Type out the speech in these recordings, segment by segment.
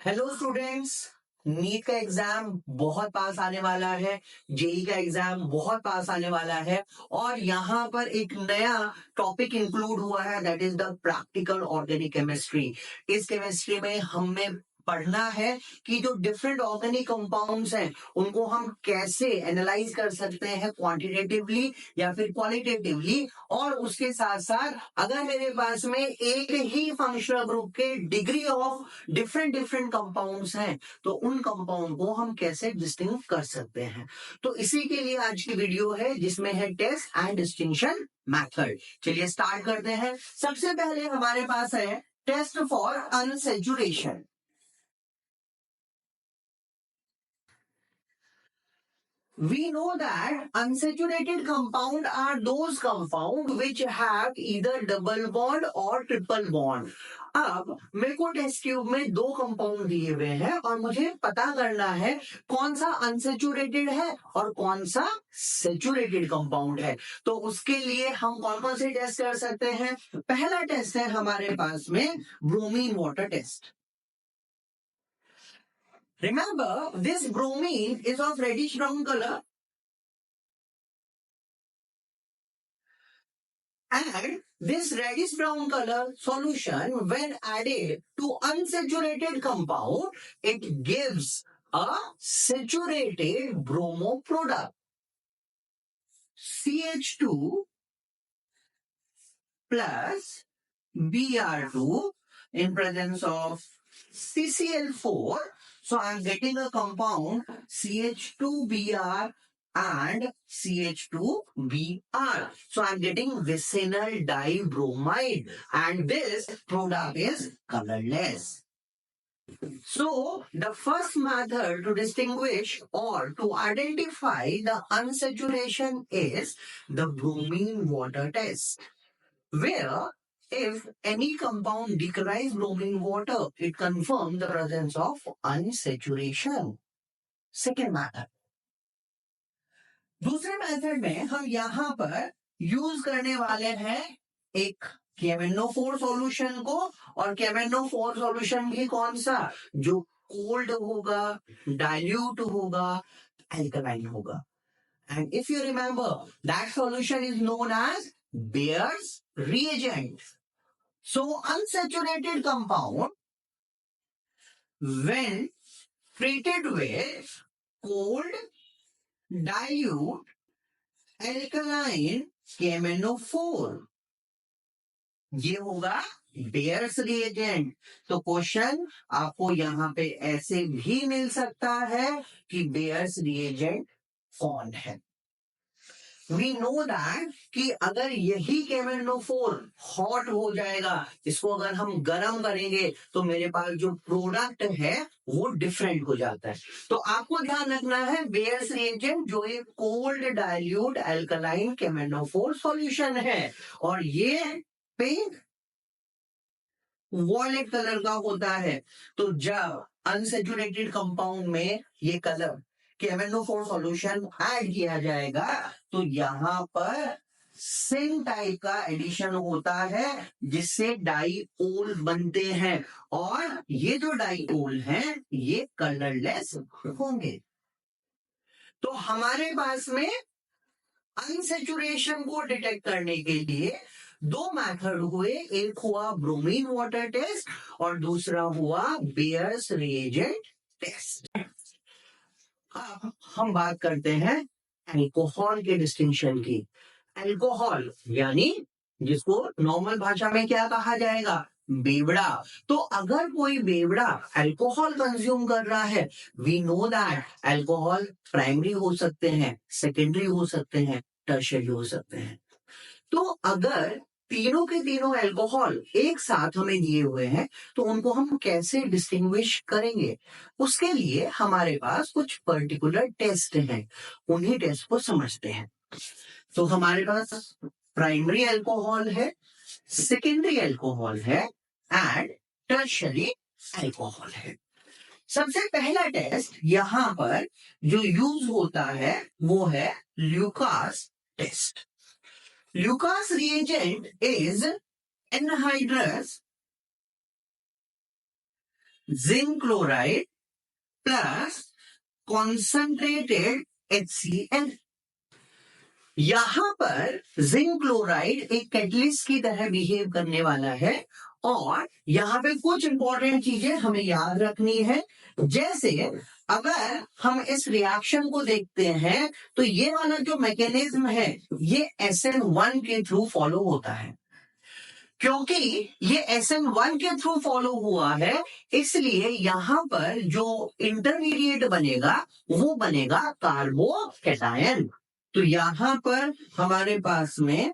Hello students. NEET का exam बहुत पास आने वाला है। जेई का एग्जाम बहुत पास आने वाला है। और यहाँ पर एक नया टॉपिक इंक्लूड हुआ है, that is the practical organic chemistry. इस केमिस्ट्री में हमें पढ़ना है कि जो डिफरेंट ऑर्गेनिक कंपाउंड्स हैं उनको हम कैसे एनालाइज कर सकते हैं, क्वांटिटेटिवली या फिर क्वालिटेटिवली। और उसके साथ साथ अगर मेरे पास में एक ही फंक्शनल ग्रुप के degree of different different compounds हैं तो उन कंपाउंड को हम कैसे डिस्टिंग कर सकते हैं। तो इसी के लिए आज की वीडियो है जिसमें है टेस्ट एंड डिस्टिंक्शन मेथड। चलिए स्टार्ट करते हैं। सबसे पहले हमारे पास है test for unsaturation. We know that unsaturated compound are those compound which have either double bond or triple bond. अब मेरे को टेस्ट ट्यूब में दो कंपाउंड दिए हुए हैं और मुझे पता करना है कौन सा अनसेचुरेटेड है और कौन सा सेचुरेटेड कंपाउंड है। तो उसके लिए हम कौन कौन से टेस्ट कर सकते हैं। पहला टेस्ट है हमारे पास में bromine water test. Remember, this bromine is of reddish brown color, and this reddish brown color solution, when added to unsaturated compound, it gives a saturated bromo product, CH2 plus Br2 in presence of CCl4. So I'm getting a compound CH2Br and CH2Br. So I'm getting vicinal dibromide, and this product is colorless. So the first method to distinguish or to identify the unsaturation is the bromine water test, where if any compound decays bromine water, it confirms the presence of unsaturation. Second method. दूसरे method में हम यहाँ पर use करने वाले हैं एक KMnO4 solution को, और KMnO4 सॉल्यूशन भी कौन सा, जो कोल्ड होगा, डाइल्यूट होगा, एल्कलाइन होगा। And if you remember, that solution is known as Bayer's reagent. So unsaturated compound, when treated with cold, dilute, alkaline KMnO4, ये होगा बेयर्स रिएजेंट। तो क्वेश्चन आपको यहाँ पे ऐसे भी मिल सकता है कि बेयर्स रिएजेंट कौन है। वी नो दैट कि अगर यही KMnO4 हॉट हो जाएगा, इसको अगर हम गर्म करेंगे तो मेरे पास जो प्रोडक्ट है वो डिफरेंट हो जाता है। तो आपको ध्यान रखना है बेयर्स रिएजेंट जो एक cold dilute alkaline KMnO4 solution है, और ये पिंक वॉयलेट कलर का होता है। तो जब अनसेचुरेटेड कंपाउंड में ये कलर KMnO4 सॉल्यूशन ऐड किया जाएगा तो यहाँ पर सिंक टाइप का एडिशन होता है जिससे डाइओल बनते हैं, और ये जो डाइओल हैं ये कलरलेस होंगे। तो हमारे पास में अनसेचुरेशन को डिटेक्ट करने के लिए दो मेथड हुए, एक हुआ ब्रोमीन वाटर टेस्ट और दूसरा हुआ बेयर्स रिएजेंट टेस्ट। अब हम बात करते हैं अल्कोहल के डिस्टिंक्शन की। अल्कोहल यानी जिसको नॉर्मल भाषा में क्या कहा जाएगा, बेवड़ा। तो अगर कोई बेवड़ा अल्कोहल कंज्यूम कर रहा है, we know that alcohol primary हो सकते हैं, सेकेंडरी हो सकते हैं, टर्शियरी हो सकते हैं। तो अगर तीनों के तीनों अल्कोहल एक साथ हमें दिए हुए हैं तो उनको हम कैसे डिस्टिंग्विश करेंगे, उसके लिए हमारे पास कुछ पर्टिकुलर टेस्ट हैं, उन्हीं टेस्ट को समझते हैं। तो हमारे पास प्राइमरी अल्कोहल है, सेकेंडरी अल्कोहल है एंड टर्शियरी अल्कोहल है। सबसे पहला टेस्ट यहां पर जो यूज होता है वो है Lucas test. Lucas reagent is anhydrous zinc chloride plus concentrated HCl। यहां पर जिंक क्लोराइड एक कैटलिस्ट की तरह बिहेव करने वाला है और यहां पे कुछ इंपॉर्टेंट चीजें हमें याद रखनी है। जैसे अगर हम इस रिएक्शन को देखते हैं तो ये वाला जो मैकेनिज्म है ये SN1 के थ्रू फॉलो होता है। क्योंकि ये SN1 के थ्रू फॉलो हुआ है इसलिए यहां पर जो इंटरमीडिएट बनेगा वो बनेगा कार्बोकैटायन। तो यहां पर हमारे पास में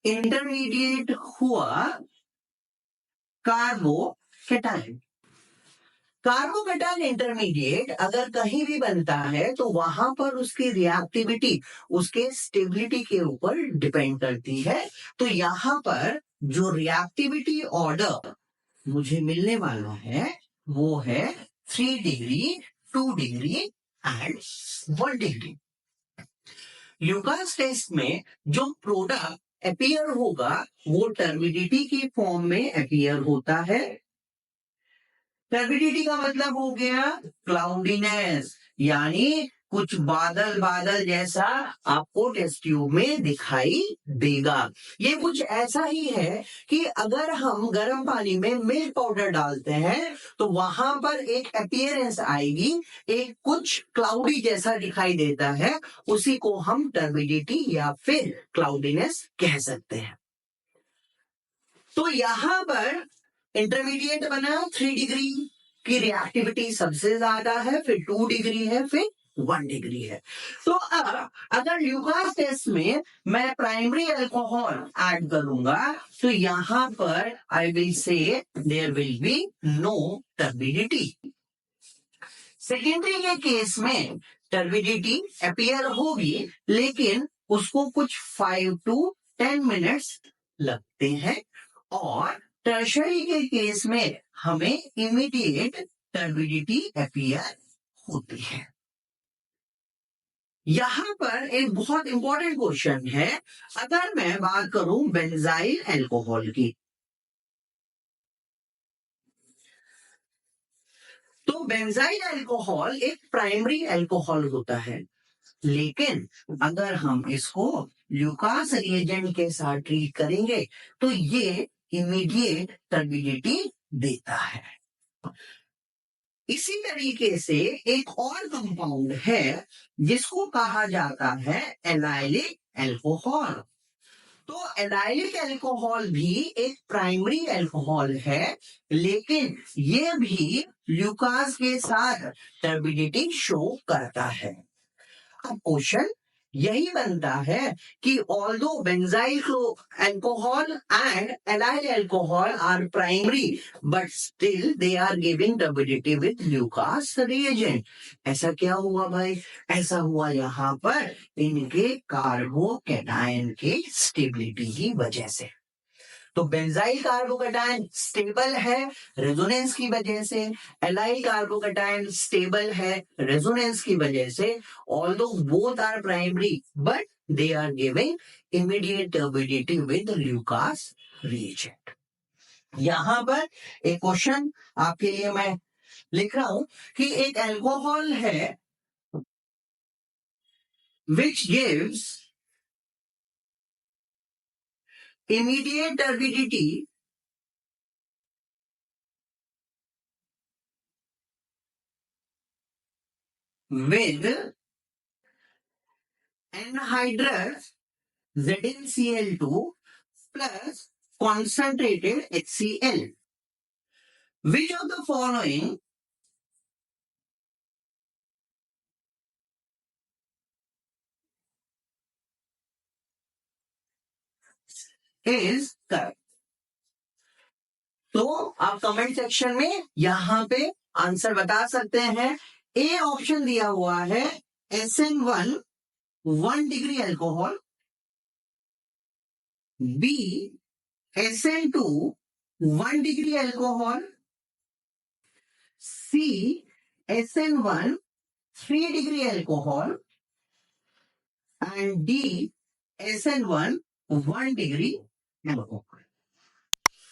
इंटरमीडिएट हुआ कार्बोकैटायन। कार्बोकैटायन इंटरमीडिएट अगर कहीं भी बनता है तो वहां पर उसकी रिएक्टिविटी उसके स्टेबिलिटी के ऊपर डिपेंड करती है। तो यहां पर जो रिएक्टिविटी ऑर्डर मुझे मिलने वाला है वो है 3 degree, 2 degree and 1 degree. Lucas test में जो प्रोडक्ट अपीयर होगा वो टर्बिडिटी की फॉर्म में अपीयर होता है। टर्बिडिटी का मतलब हो गया क्लाउडीनेस, यानी कुछ बादल बादल जैसा आपको टेस्ट ट्यूब में दिखाई देगा। ये कुछ ऐसा ही है कि अगर हम गर्म पानी में मिल्क पाउडर डालते हैं तो वहां पर एक अपीयरेंस आएगी, एक कुछ क्लाउडी जैसा दिखाई देता है, उसी को हम टर्बिडिटी या फिर क्लाउडीनेस कह सकते हैं। तो यहां पर इंटरमीडिएट बना 3 डिग्री की रिएक्टिविटी सबसे ज्यादा है, फिर 2 डिग्री है, फिर 1 डिग्री है। तो अब अगर ल्यूकास टेस्ट में मैं प्राइमरी अल्कोहल ऐड करूंगा तो यहां पर I will say there will be no turbidity. Secondary के केस में टर्बिडिटी अपीयर होगी लेकिन उसको कुछ 5 to 10 मिनट्स लगते हैं और टर्शरी के केस में हमें इमीडिएट टर्बिडिटी अपीयर होती है। यहां पर एक बहुत इंपॉर्टेंट क्वेश्चन है, अगर मैं बात करूं बेंजाइल अल्कोहल की, तो बेंजाइल अल्कोहल एक प्राइमरी अल्कोहल होता है, लेकिन अगर हम इसको ल्यूकास रिएजेंट के साथ ट्रीट करेंगे तो ये इमीडिएट टर्बिडिटी देता है। इसी तरीके से एक और कंपाउंड है जिसको कहा जाता है एलाइलिक अल्कोहल। तो एलाइलिक अल्कोहल भी एक प्राइमरी अल्कोहल है लेकिन ये भी ल्यूकास के साथ टर्बिडिटी शो करता है। अब क्वेश्चन यही बनता है कि although benzyl alcohol and allyl alcohol are primary but still they are giving turbidity with Lucas reagent. ऐसा क्या हुआ भाई? ऐसा हुआ यहाँ पर इनके कार्बोकैटायन के स्टेबिलिटी की वजह से। तो बेंजाइल कार्बोकैटायन स्टेबल है रेजोनेंस की वजह से, एलाइल कार्बोकैटायन स्टेबल है रेजोनेंस की वजह से। Although both are primary but they are giving immediate turbidity with Lucas reagent. यहां पर एक क्वेश्चन आपके लिए मैं लिख रहा हूं कि एक अल्कोहल है which gives immediate turbidity with anhydrous ZnCl2 plus concentrated HCl. Which of the following is correct? तो आप कमेंट सेक्शन में यहां पे आंसर बता सकते हैं। ए ऑप्शन दिया हुआ है SN1 1 degree alcohol, B SN2 1 degree alcohol, C SN1 3 degree alcohol and D SN1 1 degree alcohol.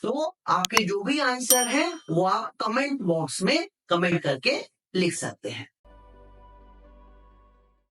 तो आपके जो भी आंसर है वो आप कमेंट बॉक्स में कमेंट करके लिख सकते हैं।